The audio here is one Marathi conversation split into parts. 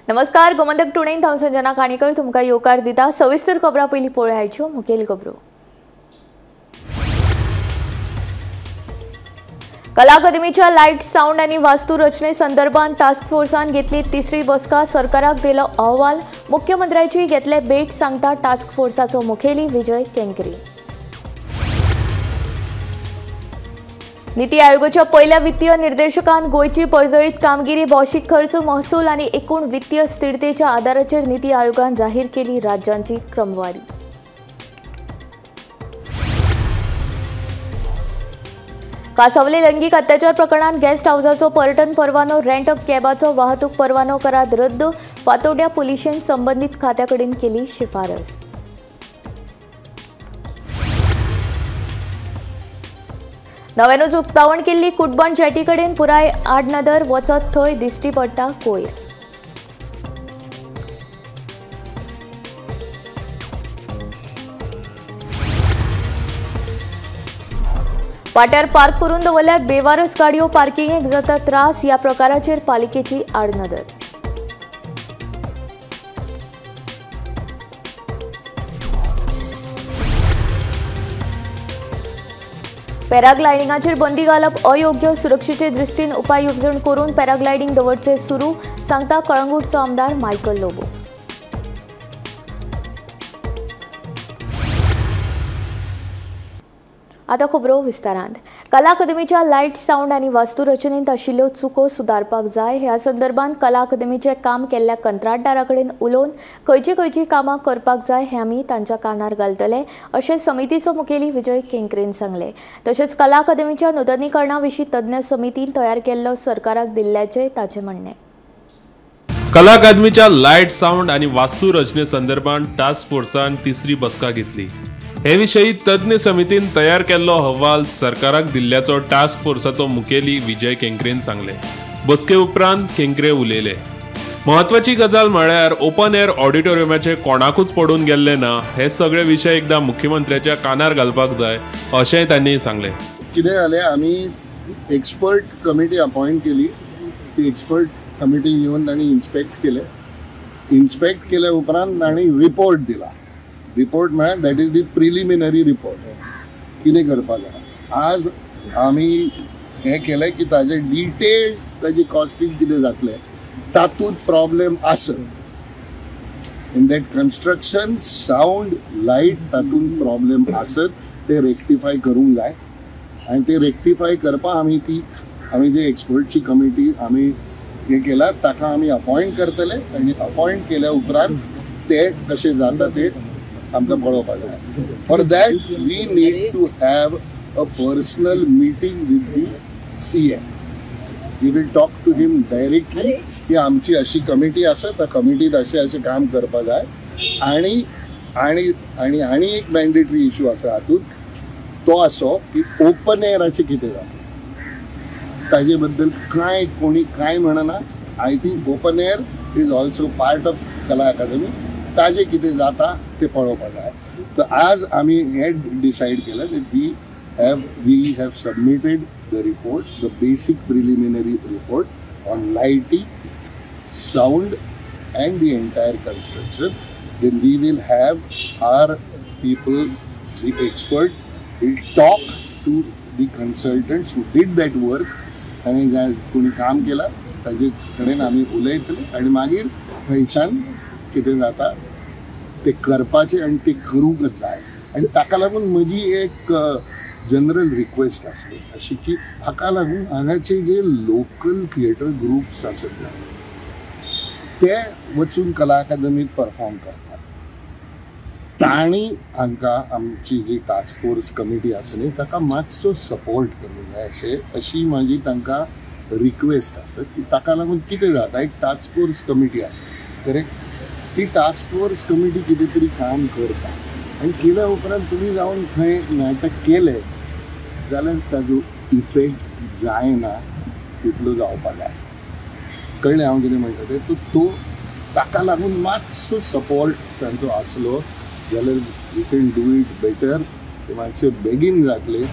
नमस्कार, गोमंतक टुडेन हांव संजना काणेकर तुमकां येवकार दिता। सविस्तर खबरां पयलीं पळोवया आयच्यो मुखेल खबरो। कला अकादमीच्या लायट साउंड आनी वास्तू रचने संदर्भात टास्क फोर्सान घेतली तिसरी बसका। सरकाराक दिलो अहवाल, मुख्यमंत्र्याची घेतले भेट, सांगता टास्क फोर्साचो मुखेली विजय केंकरी। नीती आयोगाच्या पहिल्या वित्तीय निर्देशकान गोयची पर्जळीत कामगिरी, भौशीक खर्च, महसूल आनी एकूण वित्तीय स्थिरतेच्या आधाराचेर नीती आयोगान जाहीर केली राज्यांची क्रमवारी। कांसावले लैंगिक अत्याचार प्रकरणात गेस्ट हाऊसाचो पर्यटन परवानो, रेंट कॅबाचो वाहतूक परवानो करात रद्द, फातोड्या पुलिशेन संबंधित खात्याकडेन केली शिफारस। नव्यानूच उक्तावण केल्ली कुटबण जेटी कडेन पुराय 8 नदर वचत थंय दिश्टी पडटा कोयर। वाट्यार पार्क करून दवरल्यात बेवारस गाडयो, पार्किंगेक जाता त्रास, ह्या प्रकाराचेर पालिकेची आडनदर। पॅराग्लायडिंगाचेर बंदी घालप अयोग्य, सुरक्षेचे दृश्टीन उपाय येवजण करून पॅराग्लायडिंग दवरचे सुरू, सांगता कळंगूटचो आमदार मायकल लोबो। आता खबरो विस्तारांत। कला अकादमीच्या लायट साउंड आनी वास्तू रचनेंत आशिल्ल्यो चुको सुदारपाक जाय, ह्या संदर्भात कला अकादमीचे काम केल्ल्या कंत्राटदारा कडेन उलोवन खंयची कामां करपाक जाय हें आमी तांच्या कानार घालतले, अशें समितीचो मुखेली विजय केंकरेन सांगले। तशेंच कला अकादमीच्या नूतनीकरणा विशीं तज्ञ समितीन तयार केल्लो सरकाराक दिल्ल्याचें ताचें म्हणणें। कला अकादमीच्या लायट साउंड आनी वास्तू रचने संदर्भात टास्क फोर्सान तिसरी बसका घेतली। हे विशयी तज्ञ समितीन तयार केल्लो अहवाल सरकाराक दिल्ल्याचो टास्क फोर्साचो मुखेली विजय केंकरेन सांगले। बसके उपरांत केंकरे उलयले। महत्वाची गजाल म्हळ्यार ओपन एअर ऑडिटोरियमाचे कोणाकूच पडून गेल्ले ना, हे सगळे विशय एकदा मुख्यमंत्र्याच्या कानार घालपाक जाय, अशेंय तांणी सांगले। कितें जालें, आमी एक्सपर्ट कमिटी अपॉइंट केली। ती एक्सपर्ट कमिटी येवन तांणी इन्स्पेक्ट केले उपरांत तांणी रिपोर्ट दिला। रिपोर्ट म्हळ्यार that is the preliminary report, कितें करपाक जाय। आज आमी हें केलें की ताजे डिटेल ताजी कॉस्टिंग कितें जातलें, तातूंत प्रॉब्लेम आसत in that construction, sound, light, तातूंत प्रॉब्लेम आसत ते रेक्टिफाय करूंक जाय। आनी ते रेक्टिफाय करपाक आमी जे एक्सपर्टची कमिटी आमी हें केला ताका आमी अपॉइंट करतले, आनी अपॉइंट केल्या उपरांत ते कशें जाता ते आमकां पळोवपाक जाय। For that we need to have a personal meeting with the CM. We will talk to him directly की आमची अशी कमिटी आसा, त्या कमिटीत अशें काम करपा जाय। आनी आनी आनी आनी एक मॅन्डेटरी इशू आसा हातूंत, तो असो की ओपन एअराचें कितें जाता ताजे बद्दल कोणी कांय म्हणना। I think open air is also part of कला अकादमी, ताजे कितें जाता ते पळोवपाक जाय। तर आज आमी हे डिसायड केलें that we have submitted the report, the basic preliminary report on lighting, sound and the entire construction. Then we will have our people, the expert, will talk to the consultants who did that work आणि ज्या कोणी काम केला ताजे कडेन आमी उलयतले आनी मागीर थंयच्यान कितें जाता ते करपाचें आनी ते करूंकच जाय। आनी ताका लागून म्हजी एक जनरल रिक्वेस्ट आसली अशी की हाका लागून हांगाचे जे लोकल थिएटर ग्रुप्स आसत ना ते वचून कला अकादमीत परफॉर्म करतात, तांणी हांकां आमची जी टास्क फोर्स कमिटी आसा न्ही ताका मातसो सपोर्ट करूंक जाय अशी म्हाजी तांकां रिक्वेस्ट आसा। की ताका लागून कितें जाता, एक टास्क फोर्स कमिटी आसा करेक्ट, ती टास्क फोर्स कमिटी कितें तरी काम करता आनी केल्या उपरांत तुमी जावन खंय नाटक केलें जाल्यार ताजो इफेक्ट जायना तितलो जावपाक जाय। कळ्ळें हांव कितें म्हणटा तें, तो ताका लागून मातसो सपोर्ट तांचो आसलो जाल्यार we can do it better, ते मातशें बेगीन जातलें।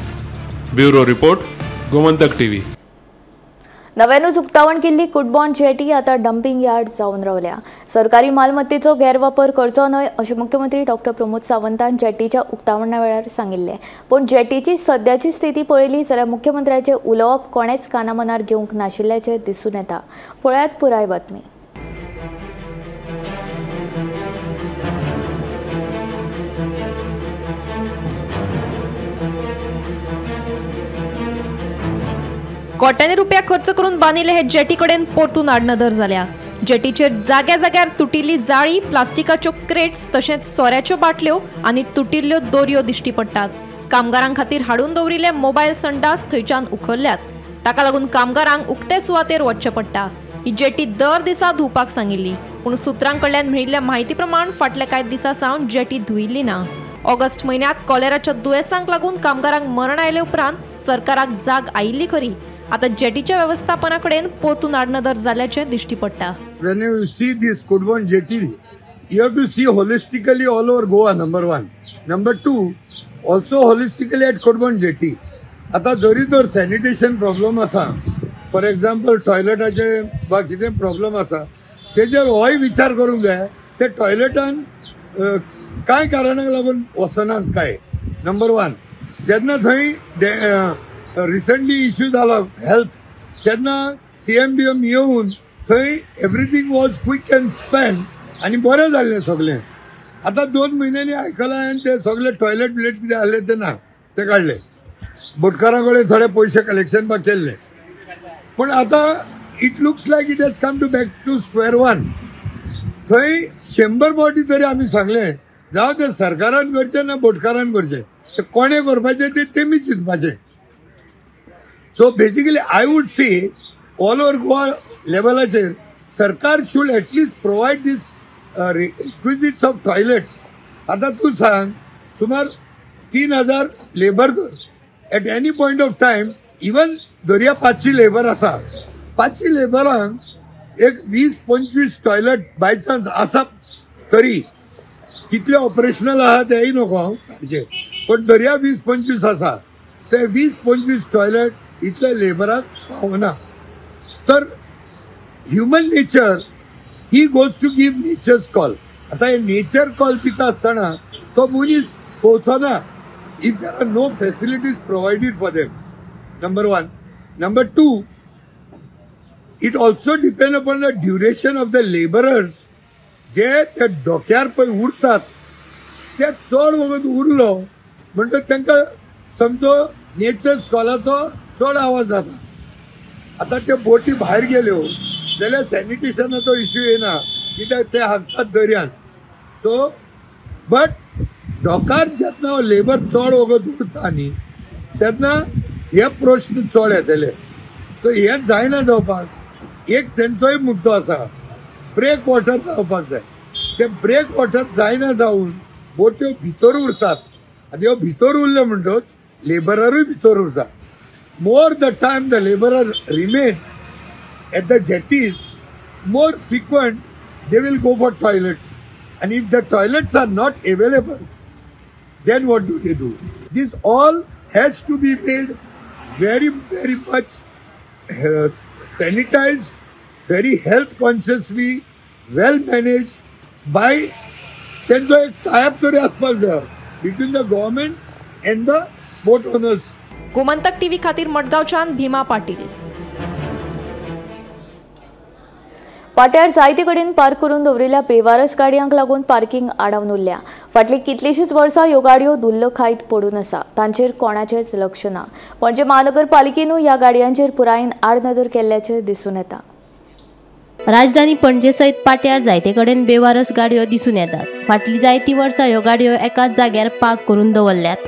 Bureau report, Gomantak TV. नव्यानूच उक्तावण केल्ली कुडबॉन जेटी आता डंपिंग यार्ड जावन रावल्या. सरकारी मालमत्तेचो गैरवापर करचो न्हय अशें मुख्यमंत्री डॉक्टर प्रमोद सावंतान जेटीच्या उक्तावणा वेळार सांगिल्लें. पूण जेटीची सद्याची स्थिती पळयली जाल्यार मुख्यमंत्र्याचें उलोवप कोणेच कानामनार घेवंक नाशिल्ल्याचें दिसून येता. पळयात पुराय बातमी. कोट्यांनी रुपया खर्च करून बांदिल्ले हे जेटी कडेन परतून आडनदर जाल्या. जेटीचेर जाग्या जाग्यार तुटिल्ली जाळी, प्लास्टिकाच्यो क्रेट्स तशेंच सोऱ्याच्यो बाटल्यो आनी तुटिल्ल्यो दोरयो दिश्टी पडटात. कामगारां खातीर हाडून दवरिल्ले मोबायल संडास थंयच्यान उखल्ल्यात. ताका लागून कामगारांक उक्ते सुवातेर वचचें पडटा. ही जेटी दर दिसा धुवपाक सांगिल्ली, पूण सुत्रां कडल्यान मेळिल्ल्या म्हायती प्रमाण फाटल्या कांय दिसां सावन जेटी धुयिल्ली ना. ऑगस्ट म्हयन्यांत कॉलेराच्या दुयेंसाक लागून कामगारांक मरण आयले उपरांत सरकाराक जाग आयिल्ली खरी. आता जेटीच्या व्यवस्थापना कडेन परतून आडनदर जाल्याचें दिश्टी पडटा. When you see this Kudbon jetty, you have to see holistically all over Goa, number one. Number two, also holistically at Kudbon jetty. आता जरी तर सॅनिटेशन प्रॉब्लेम आसा, फॉर एग्जाम्पल टॉयलेटाचे वा कितें प्रॉब्लेम आसा, तेजेर होय विचार करूंक जाय. ते टॉयलेटान कांय कारणाक लागून वचनात काय. नंबर वन, जेन्ना थंय रिसंटली इश्यू जालो हेल्थ, तेन्ना CMBM येवन थंय everything was quick and span आनी बरें जाल्लें सगळें. आतां 2 म्हयन्यांनी आयकलां हांवें ते सगळे टॉयलेट बिलेट कितें आसले ते ना, ते काडले. बोटकारां कडेन थोडे पयशे कलेक्शन बा केल्ले. पूण आतां it looks like it has come to back to square one. थंय 100 फावटी तरी आमी सांगलें, जावं ते सरकारान करचें ना बोटकारान करचें, ते कोणें करपाचें ते तेमी चिंतपाचें. So basically, I would say all over Goa level, Sarkar should at least provide these requisites of toilets. आता तू सांग, सुमार 3000 labour at any point of time, even दर्या 500 लेबर आसा, 500 लेबरांक एक 20-25 टॉयलेट बाय चान्स आसा तरी कितले ऑपरेशनल आहा तेय नको सारखे, पण दर्या 20-25 आसा, ते 20-25 टॉयलेट इतल्या लेबराक पावना. तर human nature he goes to give nature's call. आता हे नेचर कॉल दिता आसतना तो मनीस पोवचोना if there are no facilities provided for them. Number one. Number two, it also depend upon the duration of the labourers. जे त्या डोक्यार पळय उरतात ते चड वगत उरलो म्हणटा तांकां समजो नेचर्स कॉलाचो चड आवाज जाता. आता ते बोटी भायर गेल्यो जाल्यार सॅनिटेशनाचो इश्यू येना, कित्याक ते हाडटात दर्यान. सो बट डोकार जेन्ना लेबर चड वगत उरता न्ही तेन्ना हे प्रश्न चड येतले. सो हे जायना जावपाक एक तेंचोय मुद्दो आसा, ब्रेक वॉटर जावपाक जाय. ते ब्रेक वॉटर जायना जावन बोट्यो भितर उरतात. आनी ह्यो भितर उरल्यो म्हणटच लेबरारूय भितर उरता. More the time the laborer remain at the jetties, more frequent they will go for toilets. And if the toilets are not available, then what do they do? This all has to be made very, very much sanitized, very health consciously, well managed by त्यांचो एक टायप तरी आसपाक जाय between the government and the boat owners. Gomantak TV खातीर मडगांवच्यान भीमा पाटील. पाट्यार जायते कडेन पार्क करून दवरिल्ल्या बेवारस गाडयांक लागून पार्किंग आडावन उरल्या. फाटली कितलीशींच वर्सां ह्यो गाडयो धुल्ल खायत पडून आसा. तांचेर कोणाचेंच लक्ष ना. पणजे महानगरपालिकेनूय ह्या गाडयांचेर पुरायेन आडनदर केल्ल्याचें दिसून येता. राजधानी पणजे सयत पाट्यार जायते कडेन बेवारस गाडयो दिसून येतात. फाटलीं जायतीं वर्सां ह्यो गाडयो एकाच जाग्यार पार्क करून दवरल्यात.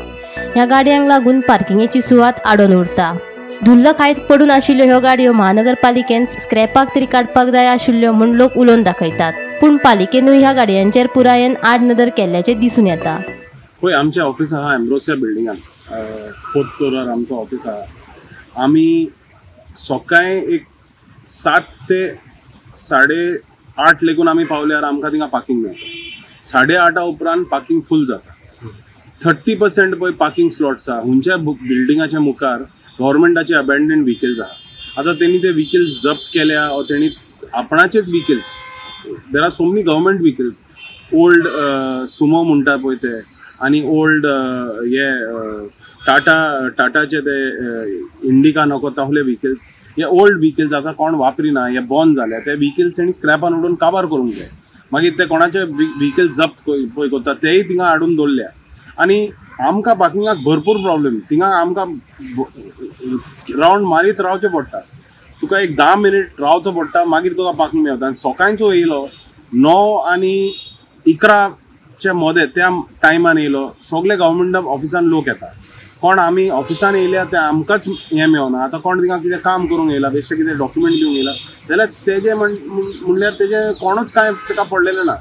ह्या गाडयांक लागून पार्किंगेची सुवात आडोन उरता. धुल्ल खायत पडून आशिल्ल्यो ह्यो गाडयो महानगरपालिकेन स्क्रॅपाक तरी काडपाक जाय आशिल्ल्यो म्हूण लोक उलोवन दाखयतात. पूण पालिकेनूय ह्या गाडयांचेर पुरायेन आडनदर केल्ल्याचें दिसून येता. पळय आमचें ऑफिस आहा एम्ब्रोसिया बिल्डिंगान, 4th फ्लोरार आमचो ऑफिस आहा. आमी सकाळीं एक 7 ते 8:30 लेगून आमी पावल्यार आमकां थिंगा पार्किंग मेळटा. 8:30 उपरांत पार्किंग फूल जाता. 30% पळय पार्किंग स्लॉट्स आहा. हुंच्या बिल्डिंगाच्या मुखार गव्हर्मेंटाचे अबॅन्डन्ड व्हिकल्स आहा. आता त्यांनी ते व्हेकल्स जप्त केल्या वा त्यांनी आपणाचेच vehicles, there are so many government vehicles, old Sumo म्हणटा पळय ते, आनी ओल्ड हे टाटाचे ते इंडिका नको तसले व्हेकल्स, हे ओल्ड व्हेकल्स आता कोण वापरिना, हे बंद झाल्या, ते व्हेकल्स तेणी स्क्रॅपान उडोवन काबार करूंक जाय. मागीर ते कोणाचे व्हेकल्स जप्त पळय करता तेय थिंगा हाडून दवरल्या. आनी आमकां पार्किंगाक भरपूर प्रॉब्लेम, थिंगा आमकां रावंड मारीत रावचें पडटा. तुका एक 10 मिनिट रावचो पडटा, मागीर तुका पार्किंग मेळटा. आनी सकाळचो येयलो 9 आनी 11च्या मदें त्या टायमान येयलो, सगळे गव्हर्मेंट ऑफिसान लोक येता. कोण आमी ऑफिसान येयल्या ते आमकांच हें मेळना. आतां कोण थिंगा कितें काम करूंक येयला, बेश्टें कितें डॉक्युमेंट दिवंक येयला जाल्यार तेजें म्हणल्यार तेजें कोणूच कांय ताका पडलेलें ना.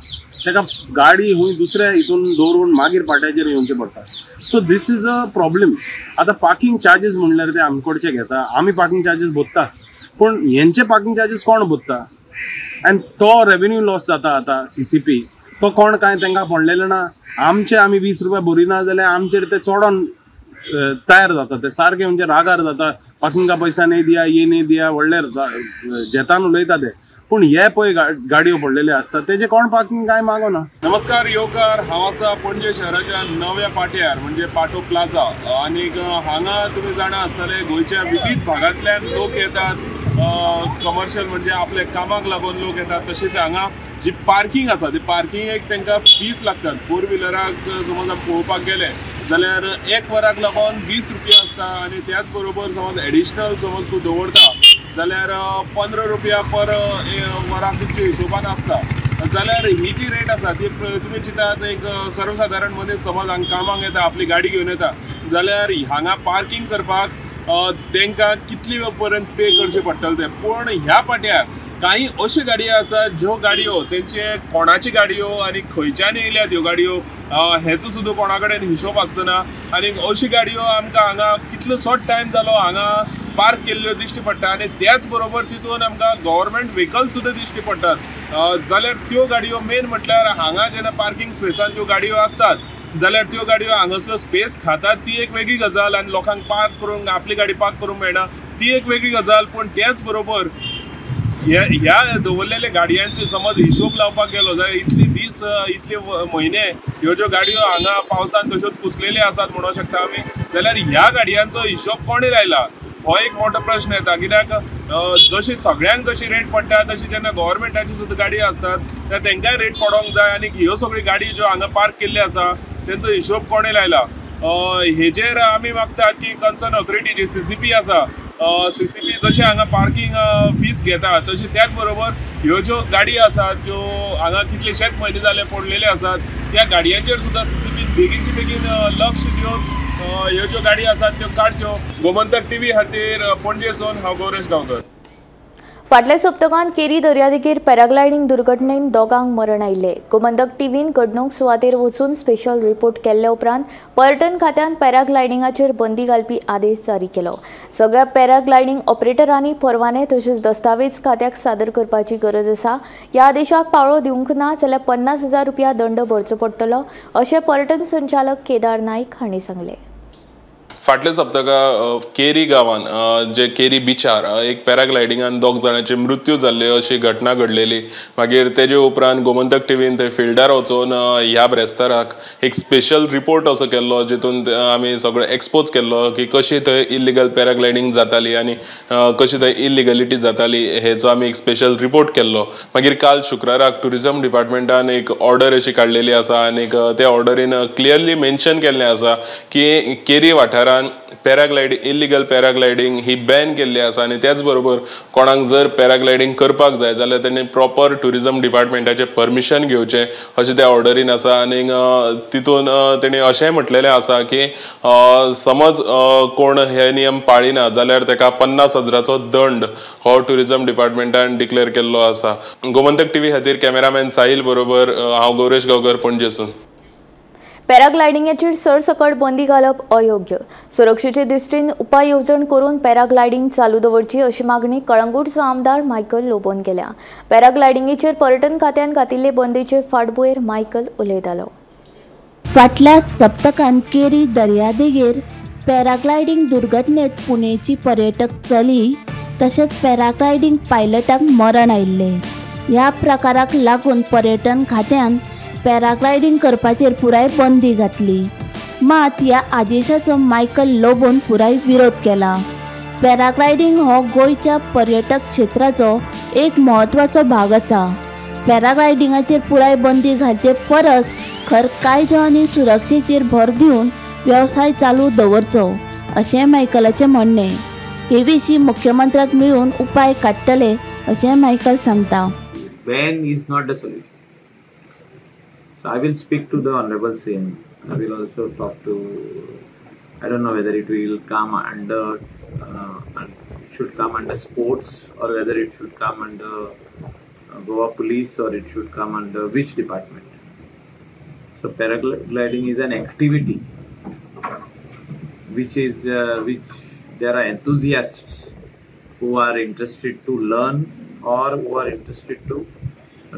ताका गाडी खूंय दुसऱ्या हितून दवरून मागीर पाट्याचेर येवचें पडटा. So this is a problem. आतां पार्किंग चार्जीस म्हणल्यार ते आमचे कडचे घेता, आमी पार्किंग चार्जीस भरता, पूण हेंचे पार्किंग चार्जीस कोण भरता? आनी तो रेवेन्यू लॉस जाता. आतां CCP तो कोण कांय तांकां पडलेलें ना. आमचे आमी 20 रुपया भरिना जाल्यार आमचेर ते चोडोन तयार जाता, ते सारके म्हणजे रागार जाता. पार्किंगा पैसा नाही दिया, ये नाही दिया, व्हडले जेतान उलयता ते. पूण हे पळय गाडयो पडलेले असतात, तेजे कोण पार्किंग काय मागोना. नमस्कार येवकार, हांव आसा पणजे शहराच्या नव्या पाट्यार म्हणजे पाटो प्लाझा. आनीक हांगा तुमी जाणा आसतले गोंयच्या विविध भागांतल्यान लोक येतात, कमर्शियल म्हणजे आपले कामाक लागून लोक येतात. तशेंच हांगा जी पार्किंग आसा ती पार्किंगेक तांकां फीस लागतात. 4 व्हिलराक समज पळोवपाक गेले जाल्यार 1 वराक लागून 20 रुपया आसता. आनी त्याच बरोबर समज एडिशनल समज तूं दवरता जाल्यार 15 रुपया पर वराक तुमच्या हिशोबान आसता. जाल्यार ही जी रेट आसा ती तुमी चिंतात, एक सर्वसाधारण मनीस समज हांगा कामाक येता, आपली गाडी घेवन येता जाल्यार हांगा पार्किंग करपाक तांकां कितली पर्यंत पे करचें पडटलें तें. पूण ह्या पाट्यार काही अश्यो गाडयो आसात ज्यो गाडयो तेंचे कोणाची गाडयो आनी खंयच्यान येयल्यात ह्यो गाडयो हेचो सुद्दां कोणा कडेन हिशोब आसतना. आनी अश्यो गाडयो आमकां हांगा कितलोसोच टायम जालो हांगा पार्क केल्ल्यो दिश्टी पडटा. आनी त्याच बरोबर तितून आमकां गव्हर्मेंट व्हेकल सुद्दां दिश्टी पडटात. जाल्यार त्यो गाडयो मेन म्हटल्यार हांगा जेन्ना पार्किंग स्पेसान ज्यो गाडयो आसतात जाल्यार त्यो गाडयो हांगासलो स्पेस खातात ती एक वेगळी गजाल, आनी लोकांक पार्क करूंक आपली गाडी पार्क करूंक मेळना ती एक वेगळी गजाल. पूण त्याच बरोबर ह्या दवरलेल्या गाडयांचे समज हिशोब लावपाक गेलो जाल्यार इतले दीस इतले म्हयने ह्यो ज्यो गाडयो हांगा पावसान तश्योच कुसलेल्यो आसात म्हणूंक शकता आमी, जाल्यार ह्या गाडयांचो हिशोब कोणी लायला हो एक मोठो प्रश्न येता. कित्याक जशी सगळ्यांक जशी रेट पडटा तशी जेन्ना गव्हर्मेंटाची सुद्दां गाडी असतात त्या तांकांय रेट पडोंक जाय. आनी ह्यो सगळ्यो गाडी ज्यो हांगा पार्क केल्ल्यो आसा तेंचो हिशोब कोणी लायला हेजेर आमी मागतात की कन्सर्न ऑथॉरिटी जी CCP आसा, CCP जशें हांगा पार्किंग फीस घेता तशी त्याच बरोबर ह्यो ज्यो गाडी आसात ज्यो हांगा कितलेशेच म्हयने जाले पडलेले आसात त्या गाडयांचेर सुद्दां CCP बेगीनचे बेगीन लक्ष दिवन ह्यो ज्यो गाडी आसात त्यो काडच्यो. गोमंतक TV खातीर पणजेसून हांव गौरेश गांवकर. फाटल्या सप्तकांत केरी दर्यादेगेर पॅराग्लायडींग दुर्घटणेन दोगांक मरण आयिल्ले. गोमंतक TVन घडणूक सुवातेर वचून स्पेशल रिपोर्ट केल्ल्या उपरांत पर्यटन खात्यान पॅराग्लायडिंगाचेर बंदी घालपी आदेश जारी केलो. सगळ्या पॅराग्लायडींग ऑपरेटरांनी परवाने तशेंच दस्तावेज खात्याक सादर करपाची गरज आसा. ह्या आदेशाक पाळो दिवंक ना जाल्यार 50,000 रुपया दंड भरचो पडटलो अशें पर्यटन संचालक केदार नाईक हांणी सांगलें. फाटल्या सप्तका केरी गांवान जे केरी बिचार एक पॅराग्लायडिंगान 2 जाणांचे मृत्यू जाल्ले अशी घटना घडलेली. मागीर तेजे उपरांत गोमंतक TVन थंय फिल्डार वचून ह्या ब्रेस्ताराक एक स्पेशल रिपोर्ट असो केल्लो जितून आमी सगळो एक्सपोज केल्लो की कशी थंय इल्लिगल पॅराग्लायडींग जाताली आनी कशी थंय इल्लिगलिटी जाताली हेचो आमी एक स्पेशल रिपोर्ट केल्लो. मागीर काल शुक्राराक टुरिझम डिपार्टमेंटान एक ऑर्डर अशी काडलेली आसा आनी त्या ऑर्डरीन क्लियरली मेन्शन केल्लें आसा की केरी वाठारांत इल्लिगल पॅराग्लायडींग ही बॅन केल्ली आसा. आनी त्याच बरोबर कोणाक जर पॅराग्लायडींग करपाक जाय जाल्यार तेणी प्रॉपर टुरिझम डिपार्टमेंटाचें परमिशन घेवचें अशें त्या ऑर्डरीन आसा. आनी तितून तेणी अशेंय म्हटलेलें आसा की समज कोण हे नियम पाळिना जाल्यार ताका 50,000चो दंड हो टुरिझम डिपार्टमेंटान डिक्लेअर केल्लो आसा. गोमंतक TV खातीर कॅमेरामॅन साहिल बरोबर हांव गौरेश गांवकर पणजेसून. पॅराग्लायडिंगाचेर सरसकट बंदी घालप अयोग्य. सुरक्षेचे दृश्टीन उपाय येवजण करून पॅराग्लायडिंग चालू दवरची अशी मागणी कळंगूटचो आमदार मायकल लोबोन केल्या. पॅराग्लायडिंगेचेर पर्यटन खात्यान घातिल्ले बंदेचे फाटभुंयेर मायकल उलयतालो. फाटल्या सप्तकांत केरी दर्यादेगेर पॅराग्लायडिंग दुर्घटनेत पुणेची पर्यटक चली तशेंच पॅराग्लायडींग पायलटाक मरण आयिल्लें. ह्या प्रकाराक लागून पर्यटन खात्यान पॅराग्लायडींग करपाचेर पुराय बंदी घातली. मात ह्या आदेशाचो मायकल लोबोन पुराय विरोध केला. पॅराग्लायडींग हो गोंयच्या पर्यटक क्षेत्राचो एक म्हत्वाचो भाग आसा. पॅराग्लायडिंगाचेर पुराय बंदी घालचे परस खर कायदो आनी सुरक्षेचेर भर दिवन वेवसाय चालू दवरचो अशें मायकलाचें म्हणणें. हे विशीं मुख्यमंत्र्याक मेळून उपाय काडटले अशें मायकल सांगता. Ban is not the solution. So I will speak to the Honorable CM. I will also talk to, I don't know whether it will come under, should come under sports or whether it should come under Goa Police or it should come under which department. So paragliding is an activity which there are enthusiasts who are interested to learn or who are interested to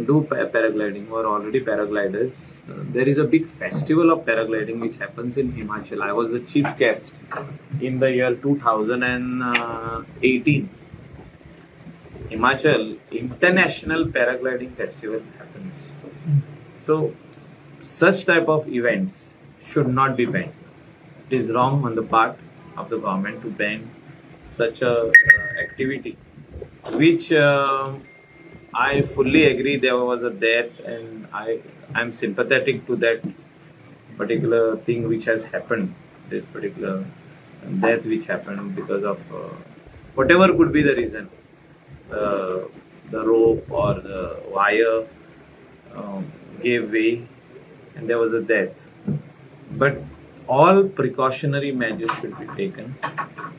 do paragliding or already paragliders. There is a big festival of paragliding which happens in Himachal. I was the chief guest in the year 2018. Himachal International Paragliding Festival happens. So such type of events should not be banned. It is wrong on the part of the government to ban such a activity, which I fully agree there was a death, and I am sympathetic to that particular thing which has happened, this particular death which happened because of whatever could be the reason, the rope or the wire gave way and there was a death. But all precautionary measures should be taken.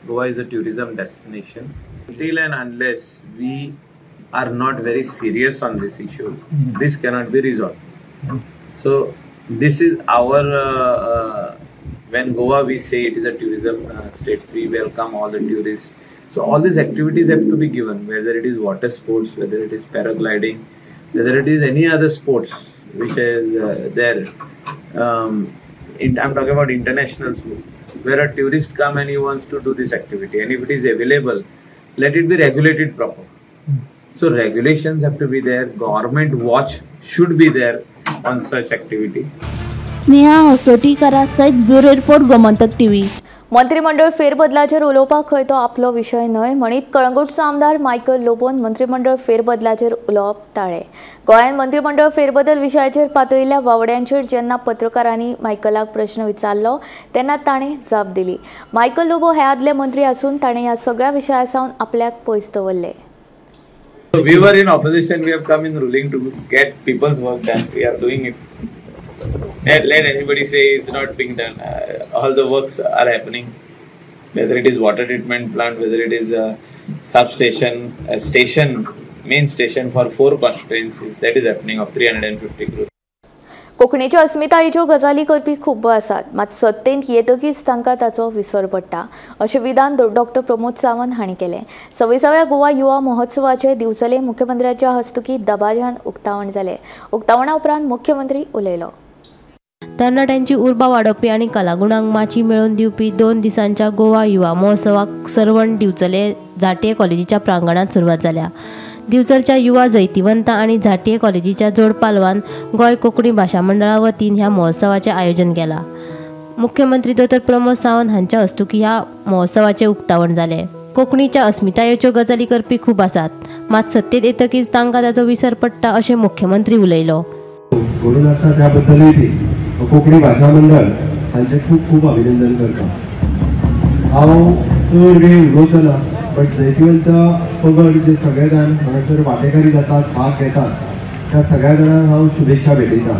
Goa is a tourism destination. Until and unless we are not very serious on this issue, this cannot be resolved. So this is our when Goa we say it is a tourism state, we welcome all the tourists. So all these activities have to be given, whether it is water sports, whether it is paragliding, whether it is any other sports which is there. I'm talking about international sports, where a tourist come and he wants to do this activity, and if it is available, let it be regulated proper. So regulations have to be there. Government watch should be there on such activity. Sneha होसोटीकरा सयत ब्युरो रिपोर्ट गोमंतक टीव्ही. मंत्रिमंडळ फेरबदलाचेर उलोवपाक खंय तो आपलो विशय न्हय म्हणीत कळंगूटचो आमदार मायकल लोबोन मंत्रिमंडळ फेरबदलाचेर उलोवप टाळ्ळें. गोंयांत मंत्रिमंडळ फेरबदल विशयाचेर पातळिल्ल्या वावड्यांचेर जेन्ना पत्रकारांनी मायकलाक प्रश्न विचारलो तेन्ना ताणें जाप दिली. मायकल लोबो हे आदले मंत्री आसून ताणें ह्या सगळ्या विशया सावन आपल्याक पयस दवरले. We were in opposition, we have come in ruling to get people's work done. We are doing it. Let anybody say it's not being done. All the works are happening. Whether it is water treatment plant, whether it is a substation, a station, main station for 4 constituencies, that is happening of 350 crores. कोंकणीच्या अस्मितायेच्यो गजाली करपी खूब आसात, मात सत्तेंत येतकीच तांकां ताचो विसर पडटा अशें विधान डॉक्टर प्रमोद सावंत हांणी केलें. 26व्या गोवा युवा महोत्सवाचे दिवचले मुख्यमंत्र्याच्या हस्तुकी दबाज्यान उक्तावण जालें. उक्तावणा उपरांत मुख्यमंत्री उलयलो. तरणाट्यांची उर्बा वाडोवपी आनी कलागुणांक माची मेळोवन दिवपी 2 दिसांच्या गोवा युवा महोत्सवाक सरवण दिवचले झांटये कॉलेजीच्या प्रांगणात सुरवात जाल्या. दिवचलच्या युवा जैतिवंत आनी झांटये कॉलेजीच्या जोड पालवान गोंय कोंकणी भाशा मंडळा वतीन ह्या महोत्सवाचें आयोजन केलां. मुख्यमंत्री डॉ प्रमोद सावंत हांच्या हस्तुकी ह्या महोत्सवाचें उक्तावण जालें. कोंकणीच्या अस्मितायेच्यो गजाली करपी खूब आसात, मात सत्तेत येतकीच तांकां ताचो विसर पडटा अशें मुख्यमंत्री उलयलो. म्हणून आता त्या बद्दलूय बी कोंकणी भाशा मंडळ हांचे खूब खूब अभिनंदन करता. हांव चड वेळ उलोवचो ना, बट जैतिवंत पंगड जे सगळे जाण हांगासर वांटेकारी जातात, भाग घेतात, त्या सगळ्या जाणांक हांव शुभेच्छा भेटयता.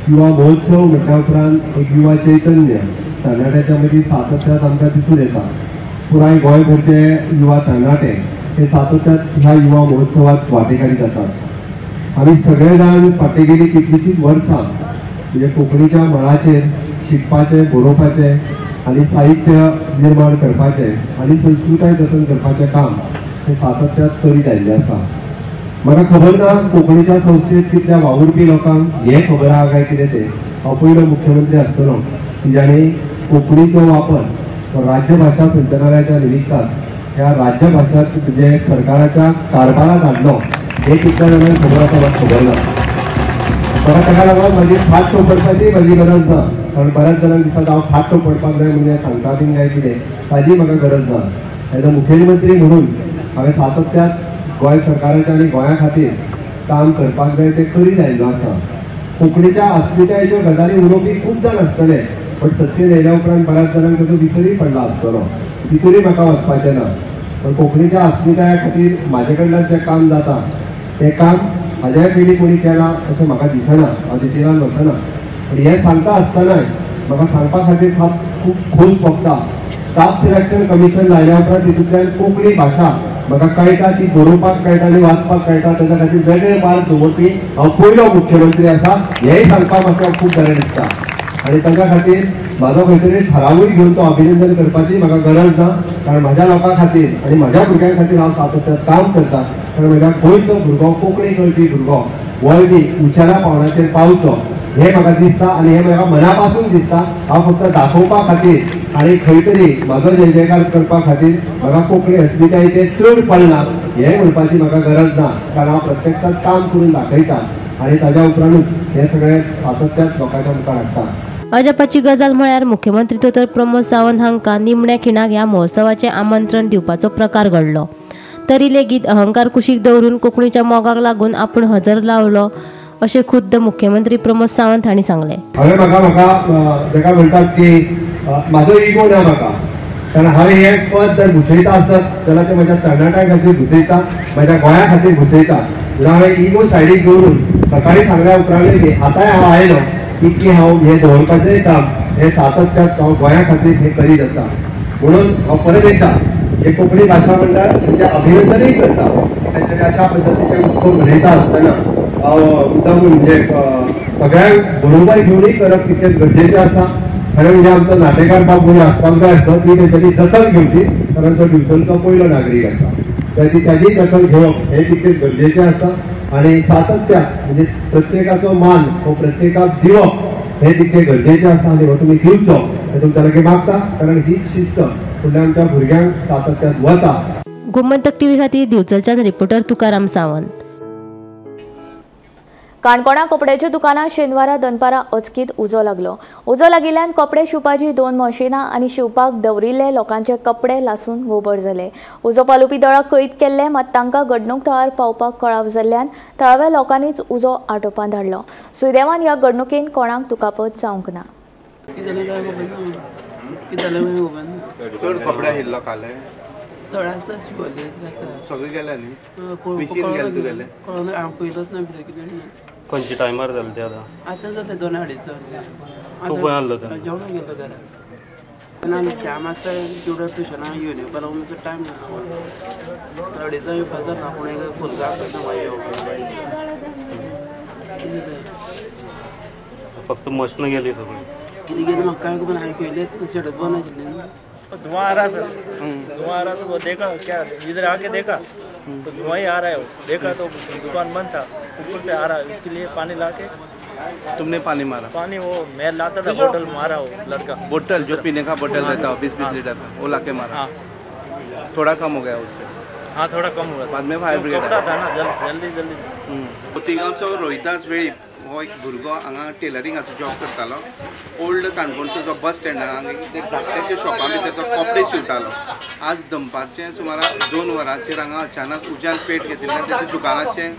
युवा महोत्सव म्हणटा उपरांत एक युवा चैतन्य तरणाट्याच्या मदीं सातत्यात आमकां दिसून येता. पुराय गोंयभरचे युवा तरणाटे हे सातत्यात ह्या युवा महोत्सवात वांटेकारी जातात. आमी सगळे जाण फाटीं गेली कितलींशींच वर्सां म्हणजे कोंकणीच्या मळाचेर शिकपाचें, बरोवपाचें आनी साहित्य निर्माण करपाचें आनी संस्कृताय जतन करपाचें काम हे सातत्यात करीत आयिल्लें आसा. म्हाका खबर ना कोंकणीच्या संस्थेंत कितल्या वावुरपी लोकांक हें खबर आहा काय कितें तें. हांव पयलो मुख्यमंत्री आसतलो की जाणी कोंकणीचो वापर राज्य भाशा संचालनालयाच्या निमित्तान ह्या राज्यभाषात म्हणजे सरकाराच्या कारभारात हाडलो हे कितल्या जाणांक खबर आसा म्हाका खबर ना. म्हाका ताका लागून म्हाजी फाट पडपाची म्हाजी गरज ना, कारण बऱ्याच जाणांक दिसता हांव फाट पडपाक जाय म्हणजे सांगता बीन काय कितें ताजी म्हाका गरज ना. एज अ मुखेलमंत्री म्हणून हांवें सातत्यान गोंय सरकाराच्या आनी गोंया खातीर काम करपाक जाय तें करीत आयिल्लो आसा. कोंकणीच्या अस्मितायेच्यो गजाली उलोवपी खूब जाण आसतले, पण सत्तेन येयल्या उपरांत बऱ्याच जाणांक ताचो विसरूय पडला आसतलो. भितरूय म्हाका वचपाचें ना, पण कोंकणीच्या अस्मिताया खातीर म्हाजे कडल्यान जें काम जाता तें काम हाज्या पिढी कोणी केलां अशें म्हाका दिसना, हांव डिटेलान वचना. पण हें सांगता आसतनाय म्हाका सांगपा खातीर खूब खोस भोगता. स्टाफ सिलेक्शन कमिशन लायल्या उपरांत तितूंतल्यान कोंकणी भाशा म्हाका कळटा, ती बरोवपाक कळटा आनी वाचपाक कळटा. ताच्या खातीर वेगळे मार्ग दवरपी हांव पयलो मुख्यमंत्री आसा हेंय सांगपाक म्हाका खूब बरें दिसता. आनी ताच्या खातीर म्हाजो खंय तरी ठरावूय घेवन तो अभिनंदन करपाची म्हाका गरज ना, कारण म्हाज्या लोकां खातीर आनी म्हाज्या भुरग्यां खातीर हांव सातत्यान काम करता. कारण म्हज्या गोंयचो भुरगो, कोंकणी कळपी भुरगो गोंय बी उंचेल्या पावंड्याचेर पावचो हें म्हाका दिसता आनी हें म्हाका मना पासून दिसता. हांव फक्त दाखोवपा खातीर आनी खंय तरी म्हाजो जय जयकार करपा खातीर म्हाका कोंकणी अस्मितायेचेर चड पडना हें म्हणपाची म्हाका गरज ना, कारण हांव प्रत्यक्षात काम करून दाखयता आनी ताज्या उपरांतूच हें सगळें सातत्यान लोकांच्या मुखार हाडटा. अजापाची गजाल म्हळ्यार मुख्यमंत्री दोतोर प्रमोद सावंत हांकां निमण्या खिणाक ह्या महोत्सवाचें आमंत्रण दिवपाचो प्रकार घडलो. तरी लेगीत अहंकार कुशीक दवरून कोंकणीच्या मोगाक लागून आपूण हजर लावलो अशें खुद्द मुख्यमंत्री प्रमोद सावंत हांणी सांगलें. हांवें म्हाका जेका म्हणटात की म्हाजो इगो ना म्हाका, कारण हांवें हें पद जर घुसयता आसत जाल्यार तें म्हज्या तरणाट्यां खातीर घुसयता, म्हाज्या गोंया खातीर घुसयता. म्हणून हांवें इगो सायडीक दवरून सकाळी सांगल्या उपरांत बी आतांय हांव आयलो की हांव हें दवरपाचें काम हें सातत्यान हांव गोंया खातीर हें करीत आसा. म्हणून हांव परत एकदा हे कोंकणी भाशा मंडळ तेंचें अभिनंदनूय करता. तेंच्यांनी अशा पद्दतीचे उत्सव मनयता आसतना हांव मुद्दाम म्हणजे सगळ्यांक बरोबर घेवनूय करप तितकेंच गरजेचें आसा. खरें म्हणजे आमचो नाटेकार बाबू आसपाक जाय आसलो ती तेंच्यांनी दखल घेवची, कारण तो ड्युसलचो पयलो नागरीक आसा. ताची दखल घेवप हें तितकेंच गरजेचें आसा. आनी सातत्यान म्हणजे प्रत्येकाचो मान हो प्रत्येकाक दिवप हें तितकें गरजेचें आसा आनी हो तुमी दिवचो हें तुमच्या लागीं मागता, कारण हीच शिस्त फुडल्या आमच्या भुरग्यांक सातत्यान वता. गोमंतक टीव्ही खातीर दिवचलच्यान रिपोर्टर तुकाराम सावंत. काणकोणा कपड्याच्या दुकानात शेनवारा दनपारां अचकीत उजो लागलो. उजो लागिल्ल्यान कपडे शिवपाची 2 मशिनां आनी शिवपाक दवरिल्ले लोकांचे कपडे लासून गोबड जाले. उजो पालोवपी दळाक कळीत केल्ले, मात तांकां घडणूक थळार पावपाक कळाव जाल्ल्यान थळाव्या लोकांनीच उजो आटोवपांत हाडलो. सुदैवान ह्या घडणुकेन कोणाक दुखापत जावंक ना. चड कपडे आशिल्लो काले थोडे आसा सगळे गेले न्ही मिशीन गेले तूं गेले हांव पयलोच ना भितर कितें खंयच्या टायमार जालें तें आतां जालें 2:30 तूं खंय आहलो जेवणाक गेलो घरा आनी जाम आसता चिवडा ट्युशनाक घेवन येवपा लागून मातसो टायम ना 2:30 येवपा जाता पूण एक भुरगो आपयता मागीर येवपा फक्त मशीन गेली सगळी कितें गेली म्हाका कांय खबर हांवें पयलें सेटअप बंद आशिल्लें धुआं आ रहा सर धुआं आ रहा तो वो देखा क्या इधर आके देखा तो धुआं ही आ रहा है देखा तो दुकान बंद था ऊपर से आ रहा है उसके लिए पानी ला के तुमने पानी मारा पानी वो मैं लाता था बोतल मारा वो लड़का बोतल जो पीने का बोतल रहता है 20-20 लीटर का वो लाके मारा थोड़ा कम हो गया उससे हाँ थोड़ा कम हुआ बाद में फायर ब्रिगेड था ना जल्दी खोतीगांवचो रोहिदास वेळीप हो एक भुरगो हांगा टेलरिंगाचो जॉब करतालो. ओल्ड काणकोणचो जो बस स्टँडार हांगा धाकट्याच्या शॉपा भितर तो कपडे शिवतालो. आज दनपारचे सुमार 2 वरांचेर हांगा अचानक उज्यान पेट घेतिल्ल्यान ताच्या दुकानाचें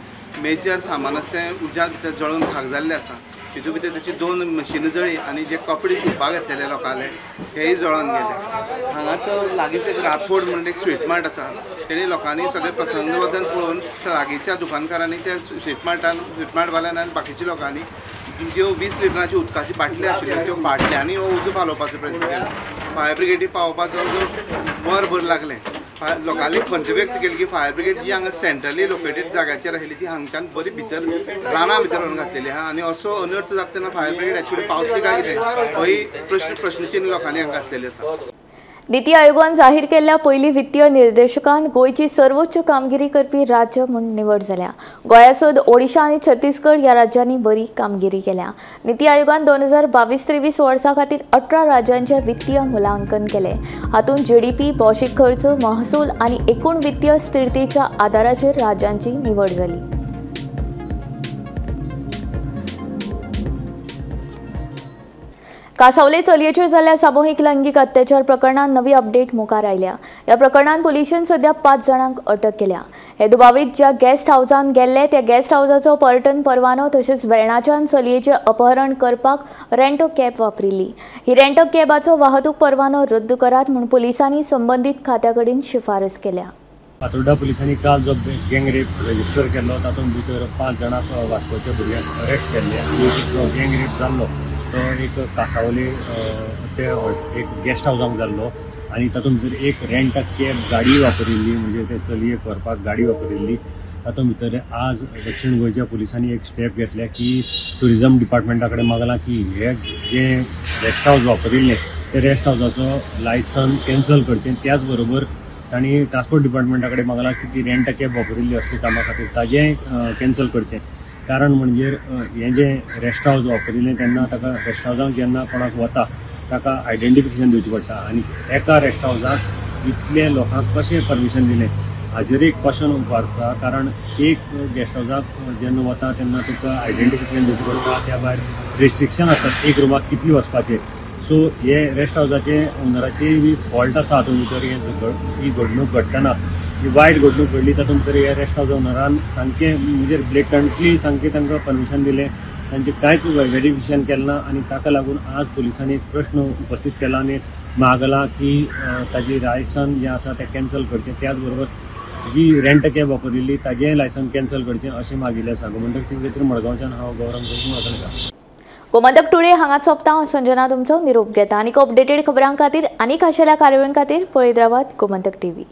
मेजर सामान आसा तें उज्या भितर जळून खाक जाल्लें आसा. तितून भितर ताची 2 मशिनां जळ्ळी आनी जे कपडे शिवपाक येतले लोकांले हेय जळोन गेले. हांगाचो लागींच एक राठोड म्हणून एक स्वीट मार्ट आसा तेणी लोकांनी सगळे प्रसंगवदन पळोवन लागींच्या दुकानकारांनी त्या स्वीट मार्टवाल्यान आनी बाकीच्या लोकांनी ज्यो 20 लिटरांची उदकाची बाटली आशिल्ल्यो त्यो फाटल्यांनी हो उजो पालोवपाचो प्रयत्न केलो. फायर ब्रिगेडी पावोवपाचो जो वरभर लागलें. लोकांनी खंत व्यक्त केली की फायर ब्रिगेड जी हांगा सेंट्रली लोकेटेड जाग्याचेर आशिल्ली ती हांगच्यान बरी भितर रानां भितर व्हरून घातलेली आहा आनी असो अनर्थ जाता तेन्ना फायर ब्रिगेड एक्चुअली पावतली काय कितें होय प्रश्नचिन्ह लोकांनी हांगा घातलेले आसा. नीती आयोगान जाहीर केल्ल्या पयली वित्तीय निर्देशकान गोंयची सर्वोच्च कामगिरी करपी राज्य म्हूण निवड जाल्या। गोंयासोद ओडिशा आनी छत्तीसगड ह्या राज्यांनी बरी कामगिरी केल्या। नीती आयोगान 2022-23 वर्सा खातीर 18 राज्यांचे वित्तीय मुलांकन केले। हातूंत GDP, भौशीक खर्च, महसूल आनी एकूण वित्तीय स्थिरतेच्या आदाराचेर राज्यांची निवड जाली। कासावले चलयेचेर जाल्ल्या सामुहीक लैंगिक अत्याचार प्रकरणात नवी अपडेट मुखार आयल्या। ह्या प्रकरणात पुलिशेन सध्या 5 जाणांक अटक केल्या। हे दुबावीत ज्या गेस्ट हाऊसान गेल्ले त्या गेस्ट हाऊसाचो पर्यटन परवानो तशेंच वेर्णाच्यान चलयेचें अपहरण करपाक रेंटो कॅब वापरिल्ली। ही रेंटो कॅबाचो वाहतूक परवानो रद्द करात म्हूण पुलिसांनी संबंधीत खात्याकडेन शिफारस केल्या। फातोर्डा पुलिसांनी काल जो गँग रेप रजिस्टर केल्लो तातूंत भितर 5 जाणांक वास्कोच्या भुरग्यांक अरेस्ट केल्ले आनी जो गँग रेप जाल्लो तो एक कासावले ते एक गेस्ट हाऊसांक जाल्लो आनी तातूंत भितर एक रेंट कॅब गाडी वापरिल्ली म्हणजे ते चलयेक व्हरपाक गाडी वापरिल्ली। तातूंत भितर आज दक्षिण गोंयच्या पुलिसांनी एक स्टेप घेतल्या की टुरिजम डिपार्टमेंटा कडेन मागलां की हे जे रेस्ट हाऊस वापरिल्ले ते रेस्ट हाऊसाचो लायसन कॅन्सल करचें। त्याच बरोबर तांणी ट्रान्सपोर्ट डिपार्टमेंटा कडेन मागलां की ती रेंट कॅब वापरिल्ली असली कामा खातीर ताजें कॅन्सल करचें। कारण म्हणजे हें जें रेस्ट हाऊस वापरिल्लें तेन्ना ताका रेस्ट हाऊसाक जेन्ना कोणाक वता ताका आयडेंटिफिकेशन दिवचें पडटा आनी एका रेस्ट हाऊसाक इतले लोकांक कशें परमिशन दिलें हाजेर एक क्वेश्चन आसा। कारण एक गेस्ट हाऊसाक जेन्ना वता तेन्ना तुका आयडेंटिफिकेशन दिवचें पडटा, त्या भायर रिस्ट्रिक्शन आसतात एक रुमाक कितली वचपाचें। सो हे रेस्ट हाऊसाचे ओनराची बी फॉल्ट आसा हातूंत भितर। ही घडणूक घडटना ही वायट घडणूक घडली तातूंत भितर ह्या रेस्ट हाऊस ओनरान सामकें म्हणजे ब्लेटंटली सामकें तांकां परमिशन दिलें, तांचें कांयच व्हेरिफिकेशन केलें ना आनी ताका लागून आज पुलिसांनी एक प्रश्न उपस्थित केला आनी मागला की ताजी लायसन जें आसा तें कॅन्सल करचें। त्याच बरोबर जी रेंट कॅब वापरिल्ली ताजेंय लायसन कॅन्सल करचें अशें मागिल्लें आसा। गोमंतक टीव्ही खातीर मडगांवच्यान हांव गौरव गोगोळकर। गोमंतक टुडे हांगा सोंपता। हांव संजना तुमचो निरोप घेता। आनीक अपडेटेड खबरां खातीर आनीक खाशेल्या कार्यावळीं खातीर पळयत रावात गोमंतक टीव्ही।